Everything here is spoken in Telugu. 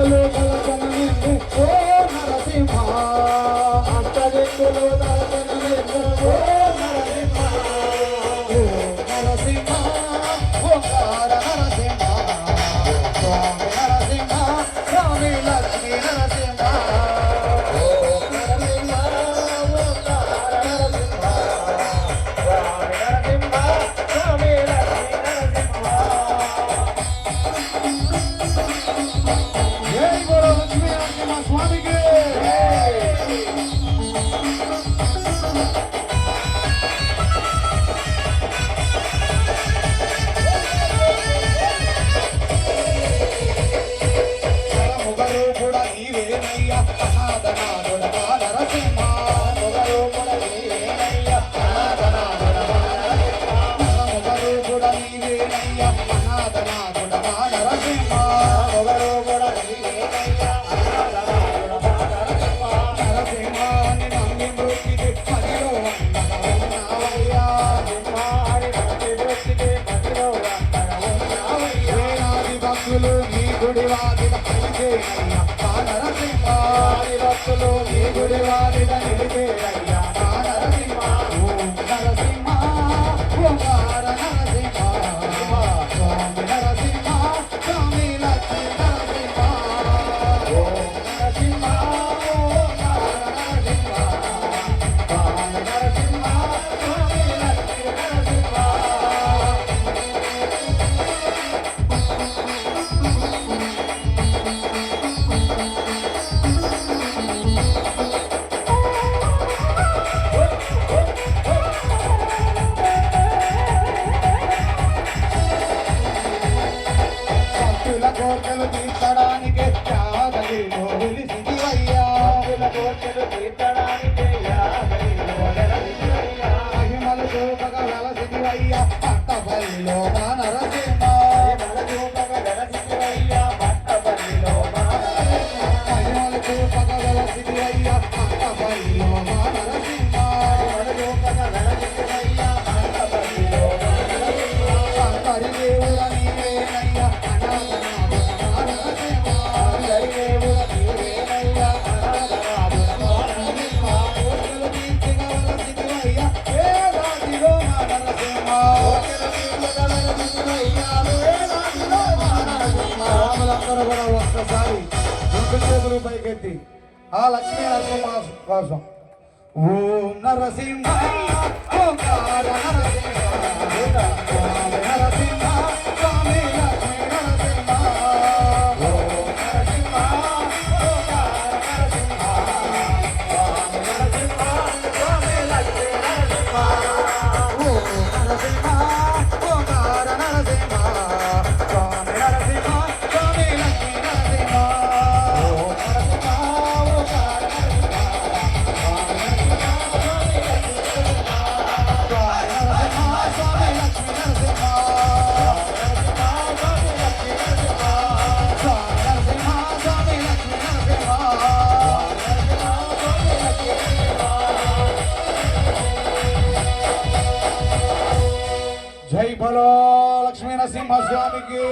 దిక్కులు దళచనమింది ఓ నరసింహ అష్టదిక్కులు దళచనమింది ఓ నరసింహ ఓ నరసింహ ఓంకార నరసింహ స్వామి నరసింహ స్వామి లక్ష్మీ నరసింహ ఓ నరసింహ ఓంకార నరసింహ స్వామి నరసింహ స్వామి లక్ష్మీ నరసింహ జై బోలో లక్ష్మీ నరసింహ స్వామికి మొగలు కూడా నీవేనయ్యా అనాథనాథుడ నరసింహ మొగలు కూడా నీవేనయ్యా అనాథనాథుడ నరసింహ మొగలు కూడా నీవేనయ్యా అనాథనాథుడ నరసింహ మొగలు కూడా నీవేనయ్యా అనాథనాథుడ నరసింహ నరసింహాని నమ్మి మృతికి పదిలో వందన ఉన్నావయ్యా సింహాని నమ్మి మృతికి పదిలో వందన ఉన్నావయ్యా వేలాది భక్తులు నీ గుడి వాదిన నిలిపేరయ్యా నరసింహ భక్తులు నీ గుడి వాదిన నిలిపేరయ్యా నరసింహ ఓం నరసింహ ఓంకార నరసింహ స్వామి నరసింహ స్వామి లక్ష్మీ నరసింహ ఓం నరసింహ ఓంకార నరసింహ స్వామి నరసింహ స్వామి లక్ష్మీ నరసింహ భక్తుల కోర్కెలు తీర్చడానికి యాదగిరిలో వెలిసిదివయ్యా భక్తుల కోర్కెలు తీర్చడానికి యాదగిరిలో వెలిసిదివయ్యా మహిమలు చూపగా వెలసిదివయ్యా పట్టబలిలో మా నరసింహ మహిమలు చూపగా వెలసిదివయ్యా పట్టబలిలో మా నరసింహ మహిమలు చూపగా వెలసిదివయ్యా పట్టబలిలో మా నరసింహ మహిమలు చూపగా వెలసిదివయ్యా పట్టబలిలో మా నరసింహ శంకరి దేవుల నీవేనయ్యా అనాథనాథుడ నరసింహ శంకరి దేవుల నీవేనయ్యా అనాథనాథుడ నరసింహ కోర్కెలు తీర్చగా వెలసిదివయ్యా వేదాదిలో మా నరసింహ కోర్కెలు తీర్చగా వెలసిదివయ్యా వేదాదిలో మా నరసింహ రాములందరూ కూడా ఒక్కసారి రెండు చేతులు పైకెత్తి ఆ లక్ష్మీ నరసింహ కోసం ఓం నరసింహ ఓంకార నరసింహ స్వామి నరసింహ స్వామి లక్ష్మీ నరసింహ ఓం నరసింహ ఓంకార నరసింహ స్వామి నరసింహ స్వామి లక్ష్మీ నరసింహ ఓం నరసింహ ఓంకార నరసింహ స్వామి నరసింహ స్వామి లక్ష్మీ నరసింహ ఓం నరసింహ ఓంకార నరసింహ జై బలో లక్ష్మీ నరసింహ స్వామికి